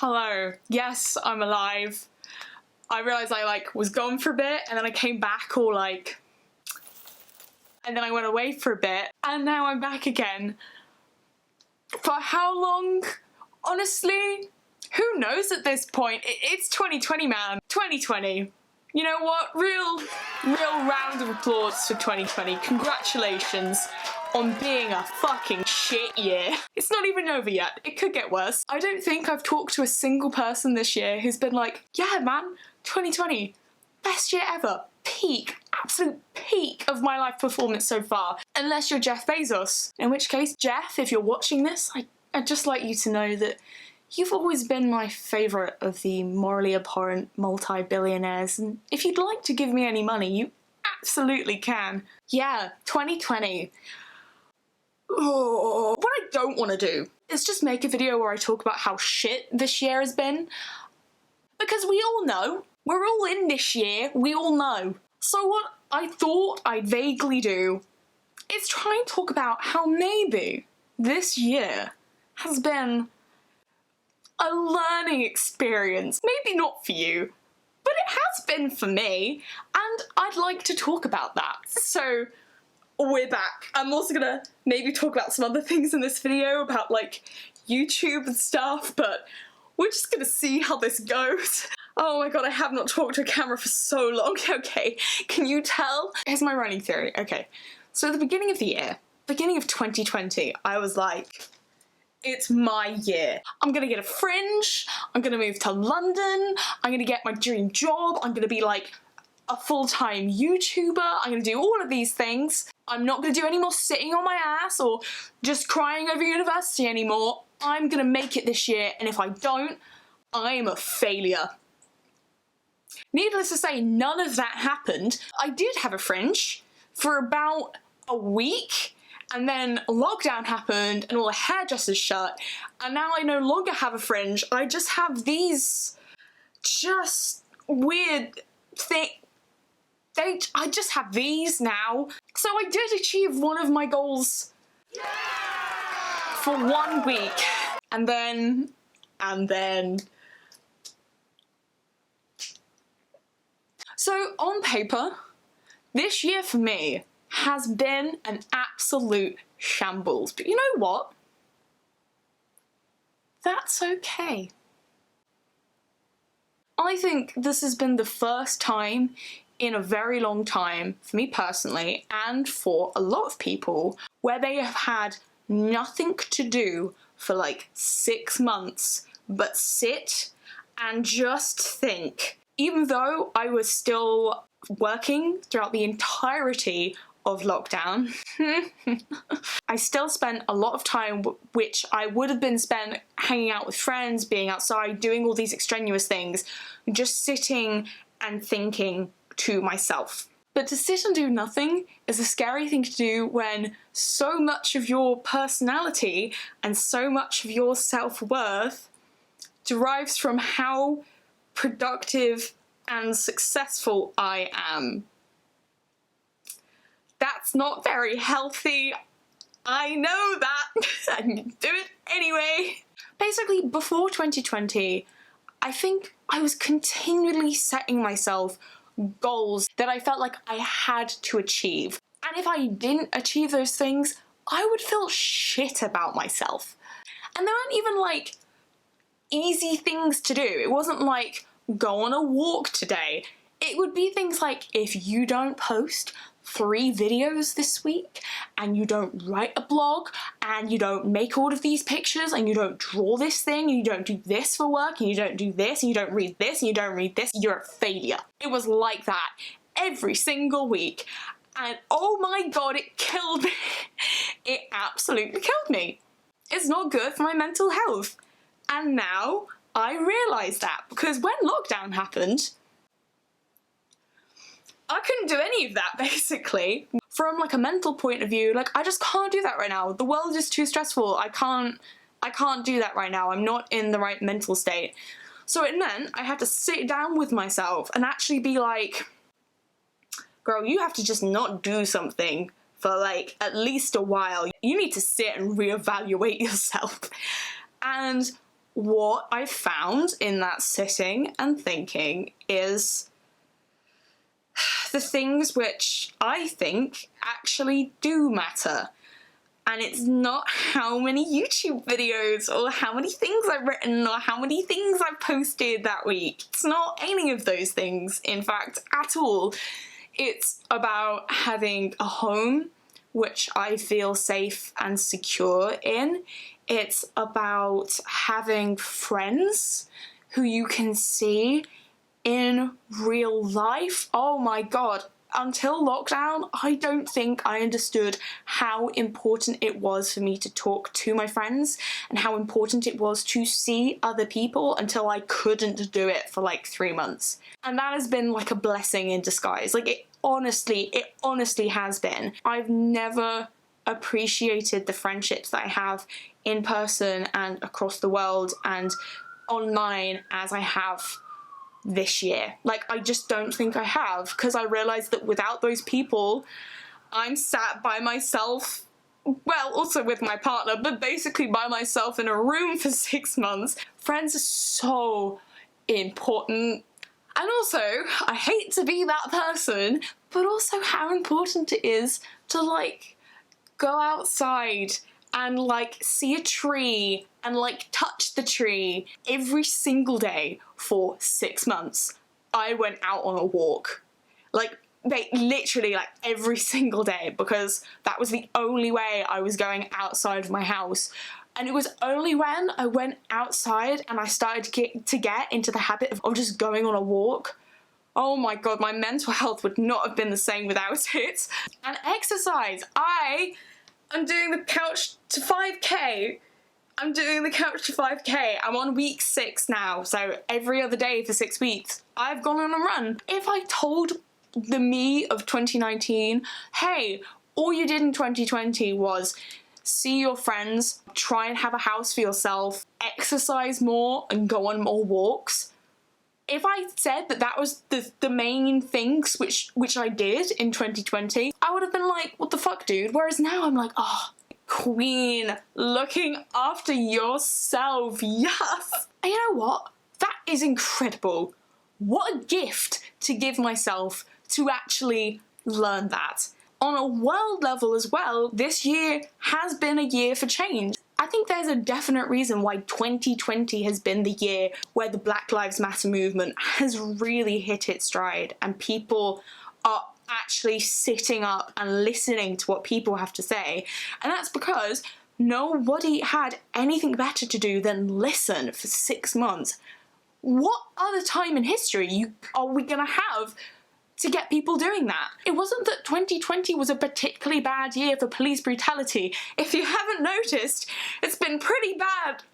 Hello. Yes, I'm alive. I realised I was gone for a bit and then I came back all and then I went away for a bit and now I'm back again. For how long? Honestly, who knows at this point? It's 2020, man. 2020. You know what? Real round of applause for 2020. Congratulations on being a fucking shit year. It's not even over yet. It could get worse. I don't think I've talked to a single person this year who's been like, yeah man, 2020, best year ever. Peak, absolute peak of my life performance so far. Unless you're Jeff Bezos. In which case, Jeff, if you're watching this, I'd just like you to know that you've always been my favourite of the morally abhorrent multi-billionaires, and if you'd like to give me any money, you absolutely can. Yeah, 2020. Oh, what I don't want to do is just make a video where I talk about how shit this year has been. Because we all know. We're all in this year, we all know. So what I thought I'd vaguely do is try and talk about how maybe this year has been a learning experience. Maybe not for you, but it has been for me, and I'd like to talk about that. So we're back. I'm also gonna maybe talk about some other things in this video about YouTube and stuff, but we're just gonna see how this goes. Oh my god, I have not talked to a camera for so long. Okay, can you tell? Here's my running theory. Okay, so at the beginning of the year, beginning of 2020, I was like, it's my year. I'm gonna get a fringe, I'm gonna move to London, I'm gonna get my dream job, I'm gonna be like a full-time YouTuber, I'm gonna do all of these things. I'm not gonna do any more sitting on my ass or just crying over university anymore. I'm gonna make it this year, and if I don't, I'm a failure. Needless to say, none of that happened. I did have a fringe for about a week, and then lockdown happened and all the hairdressers shut, and now I no longer have a fringe. I just have these just weird things. I just have these now. So I did achieve one of my goals for 1 week, and then. So on paper, this year for me has been an absolute shambles. But you know what? That's okay. I think this has been the first time in a very long time, for me personally, and for a lot of people, where they have had nothing to do for 6 months but sit and just think. Even though I was still working throughout the entirety of lockdown, I still spent a lot of time which I would have been spent hanging out with friends, being outside, doing all these extraneous things, just sitting and thinking to myself. But to sit and do nothing is a scary thing to do when so much of your personality and so much of your self-worth derives from how productive and successful I am. That's not very healthy. I know that. I do it anyway. Basically, before 2020, I think I was continually setting myself goals that I felt like I had to achieve. And if I didn't achieve those things, I would feel shit about myself. And there weren't even easy things to do. It wasn't like, go on a walk today. It would be things like, if you don't post 3 videos this week, and you don't write a blog, and you don't make all of these pictures, and you don't draw this thing, and you don't do this for work, and you don't do this, and you don't read this, and you don't read this, you're a failure. It was like that every single week. And oh my god, it killed me. It absolutely killed me. It's not good for my mental health. And now I realise that, because when lockdown happened, I couldn't do any of that, basically. From a mental point of view, I just can't do that right now. The world is too stressful. I can't do that right now. I'm not in the right mental state. So it meant I had to sit down with myself and actually be like, girl, you have to just not do something for at least a while. You need to sit and reevaluate yourself. And what I found in that sitting and thinking is the things which I think actually do matter. And it's not how many YouTube videos or how many things I've written or how many things I've posted that week. It's not any of those things, in fact, at all. It's about having a home which I feel safe and secure in. It's about having friends who you can see in real life. Oh my god. Until lockdown, I don't think I understood how important it was for me to talk to my friends and how important it was to see other people until I couldn't do it for like 3 months. And that has been like a blessing in disguise. Like it honestly has been. I've never appreciated the friendships that I have in person and across the world and online as I have this year. Like, I just don't think I have, because I realised that without those people, I'm sat by myself, well, also with my partner, but basically by myself in a room for 6 months. Friends are so important. And also, I hate to be that person, but also how important it is to, like, go outside and like see a tree and like touch the tree every single day for 6 months. I went out on a walk, like literally like every single day, because that was the only way I was going outside of my house. And it was only when I went outside and I started to get into the habit of just going on a walk. Oh my god, my mental health would not have been the same without it. And exercise. I'm doing the Couch to 5k. I'm doing the Couch to 5k. I'm on week 6 now, so every other day for 6 weeks, I've gone on a run. If I told the me of 2019, hey, all you did in 2020 was see your friends, try and have a house for yourself, exercise more and go on more walks. If I said that that was the main things which I did in 2020, I would have been like, what the fuck, dude? Whereas now I'm like, oh, queen, looking after yourself, yes. And you know what? That is incredible. What a gift to give myself to actually learn that. On a world level as well, this year has been a year for change. I think there's a definite reason why 2020 has been the year where the Black Lives Matter movement has really hit its stride and people are actually sitting up and listening to what people have to say. And that's because nobody had anything better to do than listen for 6 months. What other time in history are we gonna have to get people doing that? It wasn't that 2020 was a particularly bad year for police brutality. If you haven't noticed, it's been pretty bad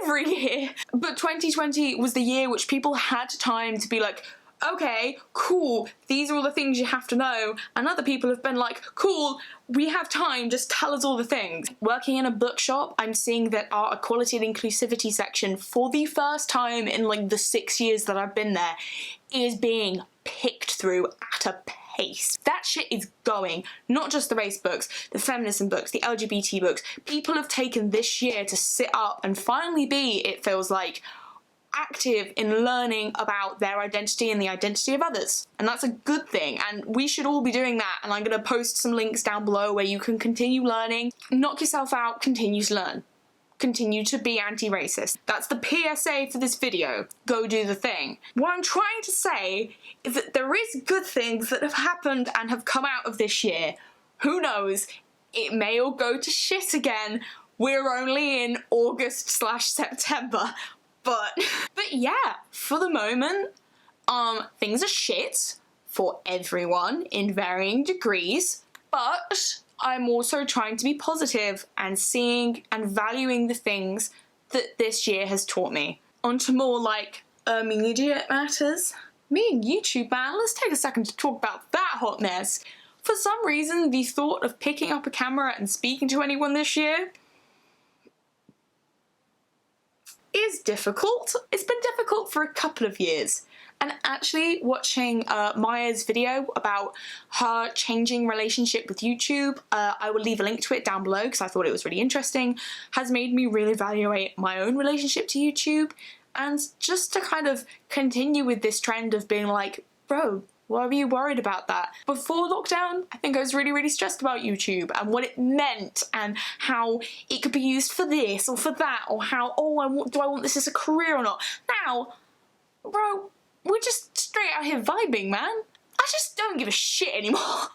every year. But 2020 was the year which people had time to be like, okay, cool, these are all the things you have to know. And other people have been like, cool, we have time, just tell us all the things. Working in a bookshop, I'm seeing that our equality and inclusivity section, for the first time in like the 6 years that I've been there, is being picked through at a pace. That shit is going. Not just the race books, the feminism books, the LGBT books. People have taken this year to sit up and finally be, it feels like, active in learning about their identity and the identity of others. And that's a good thing, and we should all be doing that. And I'm going to post some links down below where you can continue learning. Knock yourself out, continue to learn. Continue to be anti-racist. That's the PSA for this video. Go do the thing. What I'm trying to say is that there is good things that have happened and have come out of this year. Who knows? It may all go to shit again. We're only in August/September. But yeah, for the moment, things are shit for everyone in varying degrees, but I'm also trying to be positive and seeing and valuing the things that this year has taught me. On to more like immediate matters. Me and YouTube, man, let's take a second to talk about that hot mess. For some reason, the thought of picking up a camera and speaking to anyone this year is difficult. It's been difficult for a couple of years. And actually watching Maya's video about her changing relationship with YouTube, I will leave a link to it down below because I thought it was really interesting, has made me really evaluate my own relationship to YouTube, and just to kind of continue with this trend of being like, bro, why were you worried about that? Before lockdown, I think I was really stressed about YouTube and what it meant and how it could be used for this or for that, or how, oh, do I want this as a career or not? Now, bro, we're just straight out here vibing, man. I just don't give a shit anymore.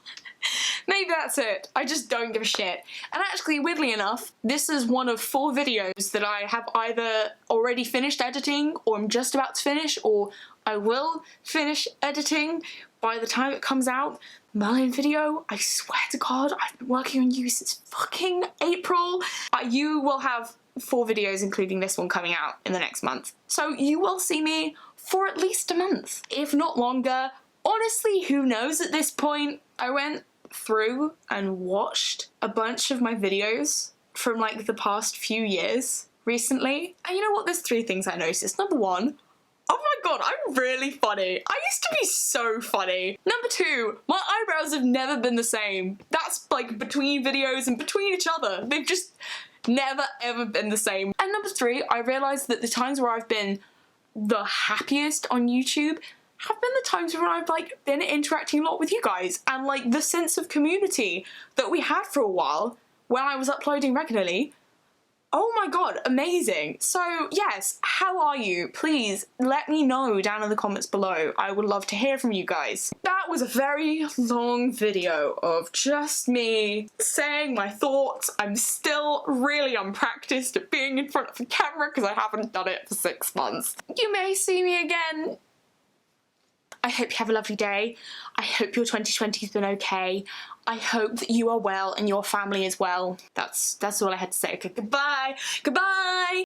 Maybe that's it. I just don't give a shit. And actually, weirdly enough, this is one of 4 videos that I have either already finished editing, or I'm just about to finish, or I will finish editing by the time it comes out. Merlin video, I swear to God, I've been working on you since fucking April. You will have 4 videos, including this one, coming out in the next month. So you will see me for at least a month, if not longer. Honestly, who knows at this point? I went through and watched a bunch of my videos from like the past few years recently. And you know what? There's 3 things I noticed. Number 1, oh my God, I'm really funny. I used to be so funny. Number 2, my eyebrows have never been the same. That's like between videos and between each other. They've just never ever been the same. And number 3, I realized that the times where I've been the happiest on YouTube have been the times when I've like been interacting a lot with you guys, and like the sense of community that we had for a while when I was uploading regularly. Oh my God, amazing. So yes, how are you? Please let me know down in the comments below. I would love to hear from you guys. That was a very long video of just me saying my thoughts. I'm still really unpracticed at being in front of the camera because I haven't done it for 6 months. You may see me again. I hope you have a lovely day. I hope your 2020 has been okay. I hope that you are well and your family as well. That's all I had to say. Okay, goodbye. Goodbye.